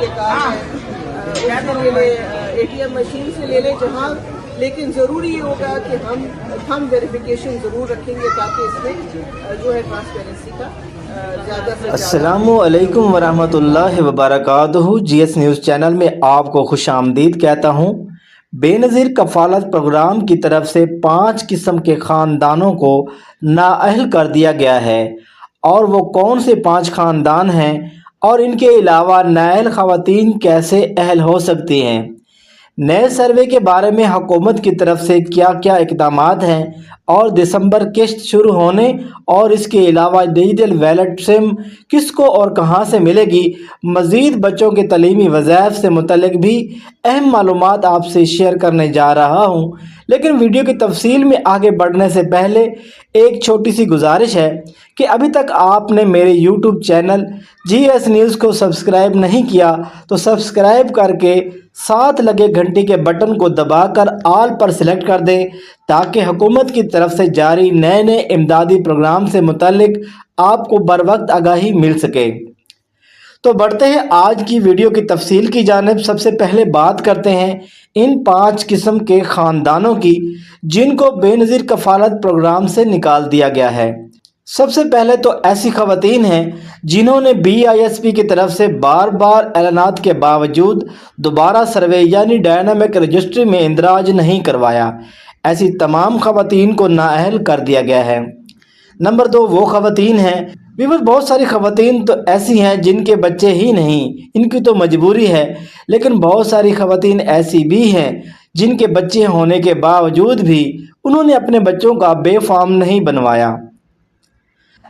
ये कार्ड है उससे ले ले, ATM मशीन से ले ले जहाँ, लेकिन ज़रूरी ये होगा कि हम वेरिफिकेशन ज़रूर रखेंगे ताकि इसमें जो है ट्रांसपेरेंसी का ज़्यादा से ज़्यादा। अस्सलामु अलैकुम वरहमतुल्लाहि वबरकातुहू। GS न्यूज़ चैनल में आपको खुशामदीद कहता हूँ। बेनज़ीर कफ़ालत प्रोग्राम की तरफ से 5 किस्म के ख़ानदानों को नाअहल कर दिया गया है, और वो कौन से 5 ख़ानदान हैं और इनके अलावा नाअहल ख़वातीन कैसे अहल हो सकती हैं। नए सर्वे के बारे में हुकूमत की तरफ से क्या क्या इक़दामात हैं और दिसंबर किश्त शुरू होने और इसके अलावा डिजिटल वैलेट सिम किसको और कहां से मिलेगी, मज़ीद बच्चों के तलीमी वज़ाइफ से मुतल्लिक भी अहम मालूमात आपसे शेयर करने जा रहा हूं। लेकिन वीडियो की तफसील में आगे बढ़ने से पहले एक छोटी सी गुजारिश है कि अभी तक आपने मेरे YouTube चैनल GS न्यूज़ को सब्सक्राइब नहीं किया तो सब्सक्राइब करके साथ लगे घंटी के बटन को दबाकर ऑल पर सिलेक्ट कर दें, ताकि हुकूमत की तरफ से जारी नए नए इमदादी प्रोग्राम से मुतल्लिक आपको बर वक्त आगाही मिल सके। तो बढ़ते हैं आज की वीडियो की तफसील की जानिब। सबसे पहले बात करते हैं इन 5 किस्म के ख़ानदानों की जिनको बेनज़ीर कफ़ालत प्रोग्राम से निकाल दिया गया है। सबसे पहले तो ऐसी ख़वातीन हैं जिन्होंने BISP की तरफ से बार बार ऐलानात के बावजूद दोबारा सर्वे यानी डायनामिक रजिस्ट्री में इंदराज नहीं करवाया। ऐसी तमाम ख़वातीन को नाअहल कर दिया गया है। नंबर 2 वो ख़वातीन हैं, व्यूअर्स बहुत सारी ख़वातीन तो ऐसी हैं जिनके बच्चे ही नहीं, इनकी तो मजबूरी है, लेकिन बहुत सारी ख़वातीन ऐसी भी हैं जिनके बच्चे होने के बावजूद भी उन्होंने अपने बच्चों का बेफाम नहीं बनवाया।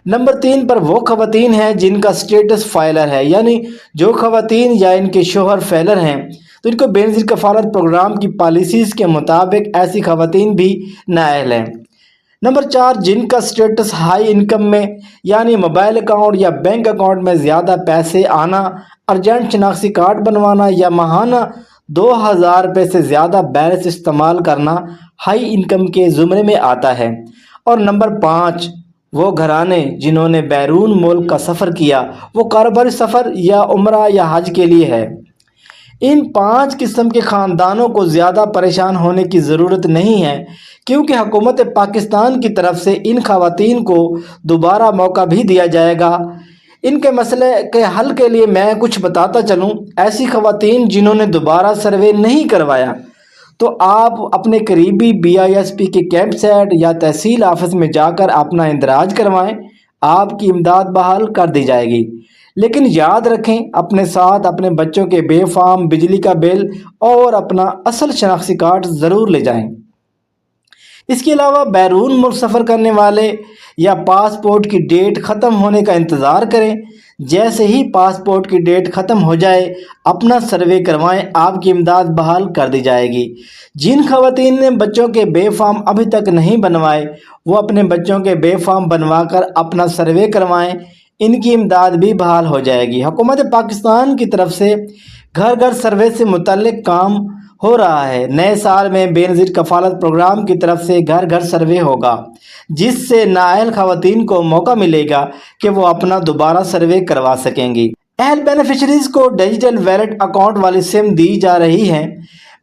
नंबर 3 पर वो ख़वातीन हैं जिनका स्टेटस फाइलर है, यानी जो ख़वातीन या इनके शोहर फाइलर हैं तो इनको बेनज़ीर कफ़ालत प्रोग्राम की पॉलिसीज़ के मुताबिक ऐसी ख़वातीन भी नाअहल हैं। नंबर 4 जिनका स्टेटस हाई इनकम में, यानी मोबाइल अकाउंट या बैंक अकाउंट में ज़्यादा पैसे आना, अर्जेंट शनाख्ती कार्ड बनवाना या माहाना 2000 रुपये से ज़्यादा बैलेंस इस्तेमाल करना हाई इनकम के ज़ुमरे में आता है। और नंबर 5 वो घराने जिन्होंने बैरून मुल्क का सफ़र किया, वो कारोबारी सफ़र या उम्रा या हज के लिए है। इन 5 किस्म के ख़ानदानों को ज़्यादा परेशान होने की ज़रूरत नहीं है, क्योंकि हुकूमत पाकिस्तान की तरफ से इन ख़वातीन को दोबारा मौका भी दिया जाएगा। इनके मसले के हल के लिए मैं कुछ बताता चलूँ। ऐसी ख़वातीन जिन्होंने दोबारा सर्वे नहीं करवाया तो आप अपने करीबी BISP के कैंप सेट या तहसील ऑफिस में जाकर अपना इंदराज करवाएं, आपकी इमदाद बहाल कर दी जाएगी। लेकिन याद रखें, अपने साथ अपने बच्चों के बेफाम बिजली का बिल और अपना असल शनाख्ती कार्ड ज़रूर ले जाएं। इसके अलावा बैरून मुल्क सफ़र करने वाले या पासपोर्ट की डेट ख़त्म होने का इंतज़ार करें। जैसे ही पासपोर्ट की डेट ख़त्म हो जाए अपना सर्वे करवाएं, आपकी इमदाद बहाल कर दी जाएगी। जिन ख़वातीन ने बच्चों के बेफाम अभी तक नहीं बनवाए वो अपने बच्चों के बेफाम बनवा कर अपना सर्वे करवाएं, इनकी इमदाद भी बहाल हो जाएगी। हुकूमत पाकिस्तान की तरफ से घर घर सर्वे से मुतल्लिक काम हो रहा है। नए साल में बेनज़ीर कफ़ालत प्रोग्राम की तरफ से घर घर सर्वे होगा, जिससे नाअहल ख़वातीन को मौका मिलेगा कि वो अपना दोबारा सर्वे करवा सकेंगी। अहल बेनिफिशरीज़ को डिजिटल वैलेट अकाउंट वाली सिम दी जा रही है।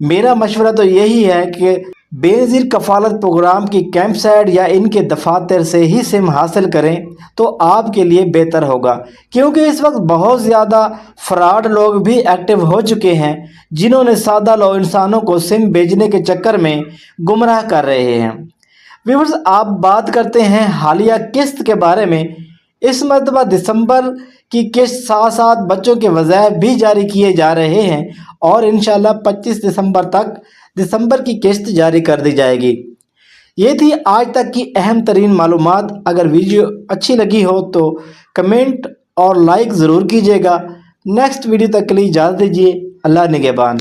मेरा मशवरा तो यही है कि बेनज़ीर कफ़ालत प्रोग्राम की कैंप साइट या इनके दफातर से ही सिम हासिल करें तो आपके लिए बेहतर होगा, क्योंकि इस वक्त बहुत ज़्यादा फ्रॉड लोग भी एक्टिव हो चुके हैं जिन्होंने सादा लो इंसानों को सिम भेजने के चक्कर में गुमराह कर रहे हैं। व्यूअर्स, आप बात करते हैं हालिया किस्त के बारे में। इस मरतबा दिसंबर की किस्त साथ साथ बच्चों के वज़ाइफ भी जारी किए जा रहे हैं और इंशाल्लाह 25 दिसंबर तक दिसंबर की किस्त जारी कर दी जाएगी। ये थी आज तक की अहम तरीन मालूमात। अगर वीडियो अच्छी लगी हो तो कमेंट और लाइक ज़रूर कीजिएगा। नेक्स्ट वीडियो तक के लिए इजाज़त दीजिए। अल्लाह निगहबान।